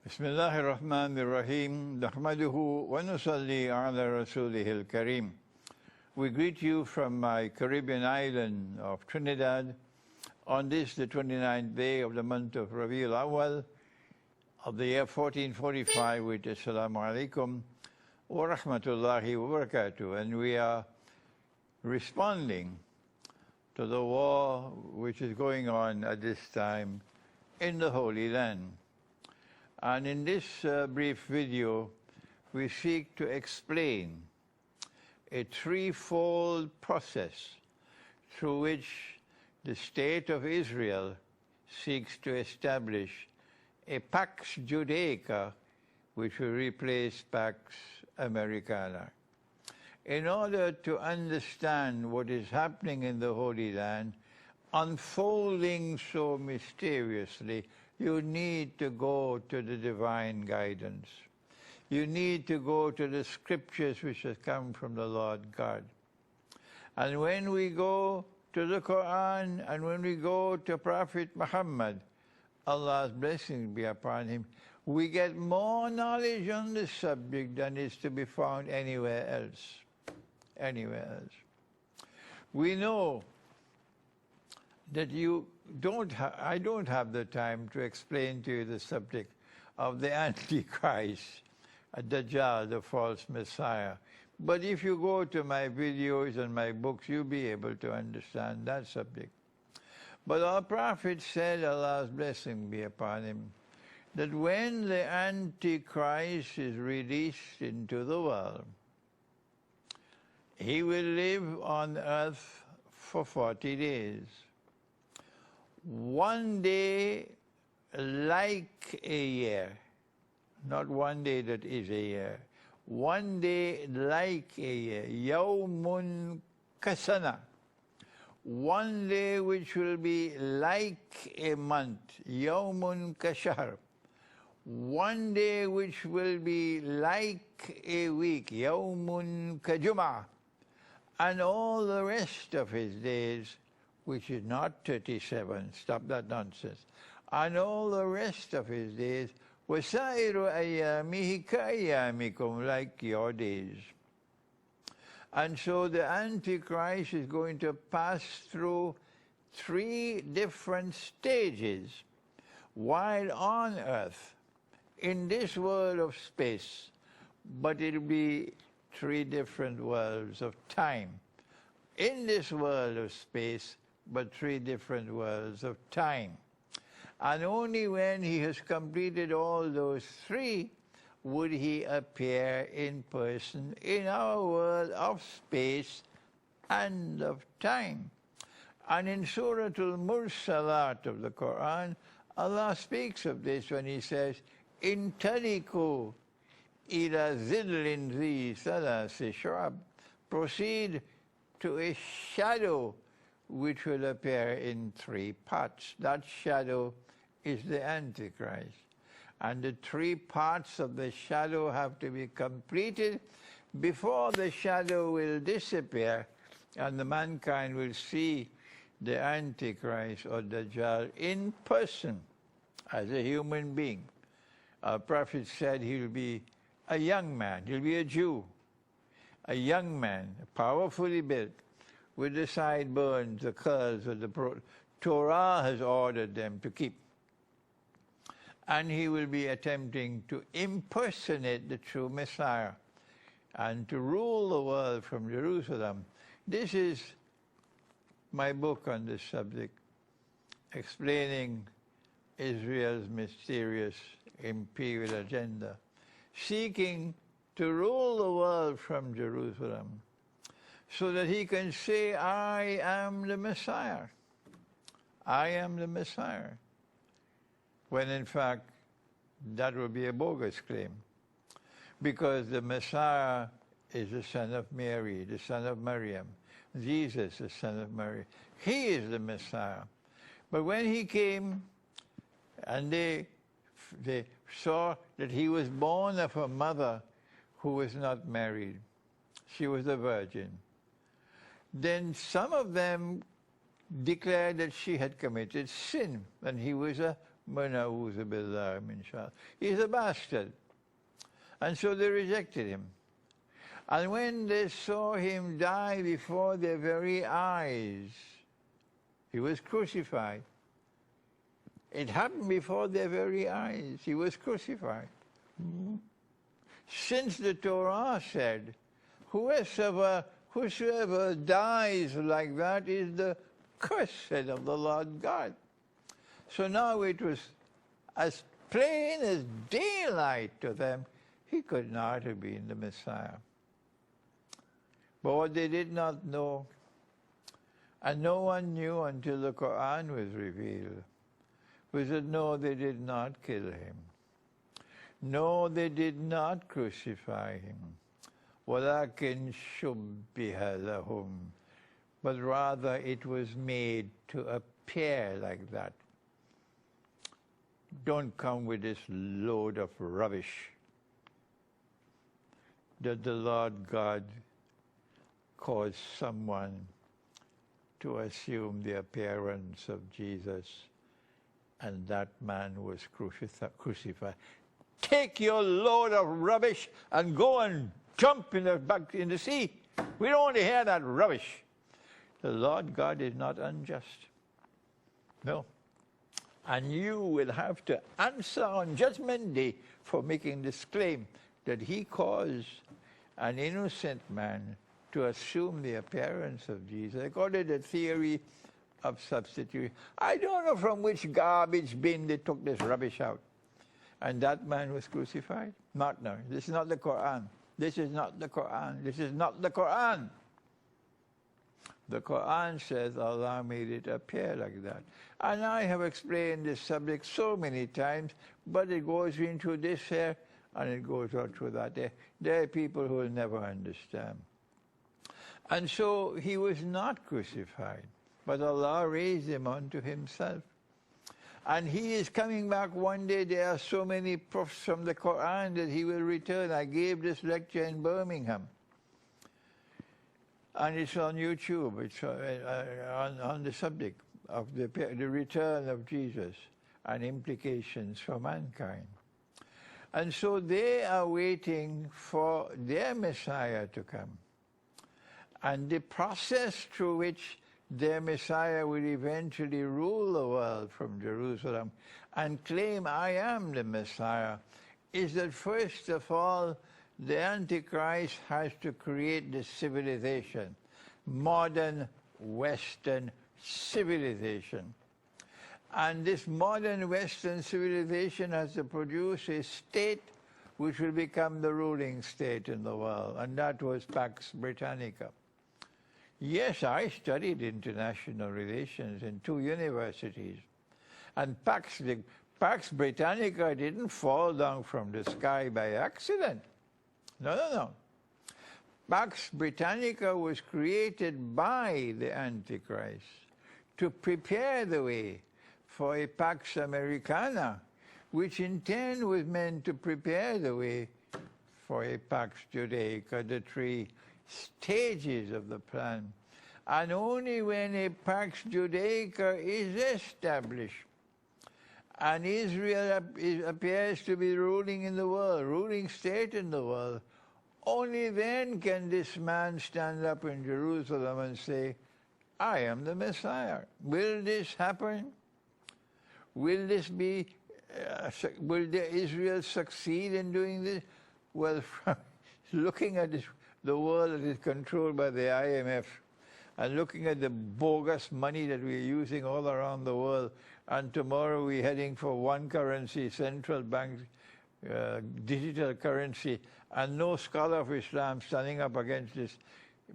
بسم الله الرحمن الرحيم نحمده ونصلي على رسوله الكريم. We greet you from my Caribbean island of Trinidad on this, the 29th day of the month of Rabiul Awal of the year 1445, with Assalamu alaikum wa rahmatullahi wa barakatuh. And we are responding to the war which is going on at this time in the Holy Land. And in this brief video, we seek to explain a threefold process through which the state of Israel seeks to establish a Pax Judaica, which will replace Pax Americana. In order to understand what is happening in the Holy Land, unfolding so mysteriously, you need to go to the divine guidance. You need to go to the scriptures which have come from the Lord God. And when we go to the Quran and when we go to Prophet Muhammad, Allah's blessing be upon him, we get more knowledge on the subject than is to be found anywhere else. Anywhere else. We know that I don't have the time to explain to you the subject of the Antichrist, Dajjal, the false Messiah. But if you go to my videos and my books, you'll be able to understand that subject. But our Prophet said, Allah's blessing be upon him, that when the Antichrist is released into the world, he will live on earth for 40 days. One day like a year, not one day that is a year, one day like a year, yawmun kasana, one day which will be like a month, yawmun kashahr, one day which will be like a week, yawmun kajum'ah, and all the rest of his days, which is not 37, stop that nonsense, and all the rest of his days, وَسَائِرُ أَيَّامِهِ كَأَيَّامِكُمْ, like your days. And so the Antichrist is going to pass through 3 different stages while on earth, in this world of space, but it'll be 3 different worlds of time. In this world of space, but 3 different worlds of time. And only when he has completed all those 3 would he appear in person in our world of space and of time. And in Surah Al-Mursalat of the Quran, Allah speaks of this when he says, "Intaliku ila zillin zi thalathi shu'ab." Proceed to a shadow which will appear in 3 parts. That shadow is the Antichrist. And the 3 parts of the shadow have to be completed before the shadow will disappear and the mankind will see the Antichrist or Dajjal in person as a human being. Our Prophet said he will be a young man, he'll be a Jew, a young man, powerfully built, with the sideburns, the curls of the Torah has ordered them to keep. And he will be attempting to impersonate the true Messiah and to rule the world from Jerusalem. This is my book on this subject, explaining Israel's mysterious imperial agenda, seeking to rule the world from Jerusalem, so that he can say, I am the Messiah. I am the Messiah. When in fact, that would be a bogus claim. Because the Messiah is the son of Mary, the son of Maryam. Jesus, the son of Mary. He is the Messiah. But when he came, and they saw that he was born of a mother who was not married. She was a virgin. Then some of them declared that she had committed sin, and he was a Menuju billah min shar. He's a bastard. And so they rejected him. And when they saw him die before their very eyes, he was crucified. It happened before their very eyes. He was crucified. Since the Torah said, whosoever dies like that is the cursed of the Lord God. So now it was as plain as daylight to them. He could not have been the Messiah. But what they did not know, and no one knew until the Quran was revealed, was that no, they did not kill him. No, they did not crucify him. وَلَكِنْ شُبِّهَ لَهُمْ. But rather it was made to appear like that. Don't come with this load of rubbish that the Lord God caused someone to assume the appearance of Jesus, and that man was crucified. Take your load of rubbish and go and jump back in the sea. We don't want to hear that rubbish. The Lord God is not unjust. No. And you will have to answer on Judgment Day for making this claim that he caused an innocent man to assume the appearance of Jesus, according to the theory of substitution. I don't know from which garbage bin they took this rubbish out. And that man was crucified? Not now. This is not the Quran. This is not the Quran. This is not the Quran. The Quran says Allah made it appear like that. And I have explained this subject so many times, but it goes into this here, and it goes out through that there. There are people who will never understand. And so he was not crucified, but Allah raised him unto himself. And he is coming back one day. There are so many proofs from the Quran that he will return. I gave this lecture in Birmingham. And it's on YouTube. It's on the subject of the return of Jesus and implications for mankind. And so they are waiting for their Messiah to come. And the process through which their Messiah will eventually rule the world from Jerusalem and claim, I am the Messiah, is that first of all, the Antichrist has to create the civilization, modern Western civilization. And this modern Western civilization has to produce a state which will become the ruling state in the world, and that was Pax Britannica. Yes, I studied international relations in 2 universities. And Pax Britannica didn't fall down from the sky by accident. No. Pax Britannica was created by the Antichrist to prepare the way for a Pax Americana, which in turn was meant to prepare the way for a Pax Judaica, the 3 stages of the plan. And only when a Pax Judaica is established and Israel appears to be ruling in the world, ruling state in the world, only then can this man stand up in Jerusalem and say, I am the Messiah. Will this happen? Will this be, will Israel succeed in doing this? Well, looking at the world that is controlled by the IMF, and looking at the bogus money that we're using all around the world, and tomorrow we're heading for one currency, central bank, digital currency, and no scholar of Islam standing up against this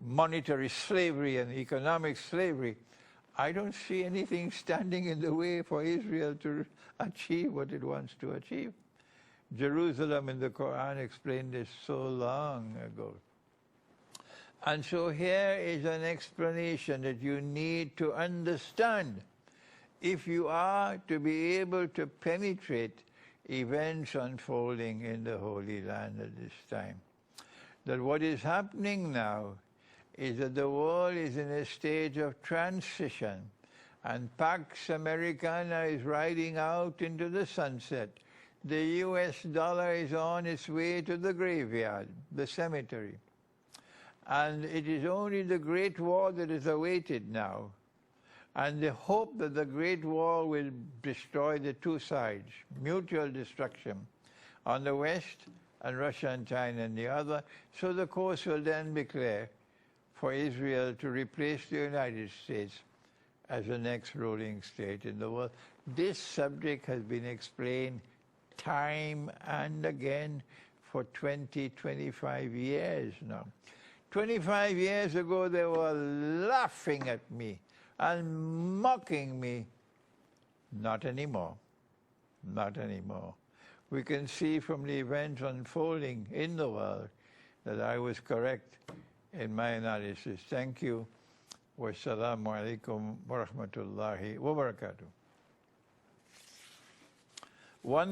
monetary slavery and economic slavery, I don't see anything standing in the way for Israel to achieve what it wants to achieve. Jerusalem in the Quran explained this so long ago. And so here is an explanation that you need to understand if you are to be able to penetrate events unfolding in the Holy Land at this time. That what is happening now is that the world is in a stage of transition, and Pax Americana is riding out into the sunset. The US dollar is on its way to the graveyard, the cemetery. And it is only the Great War that is awaited now. And the hope that the Great War will destroy the two sides, mutual destruction on the West and Russia and China on the other. So the course will then be clear for Israel to replace the United States as the next ruling state in the world. This subject has been explained time and again for 20, 25 years now. 25 years ago, they were laughing at me and mocking me. Not anymore. Not anymore. We can see from the events unfolding in the world that I was correct in my analysis. Thank you. Wassalamu alaikum wa rahmatullahi wa barakatuh. One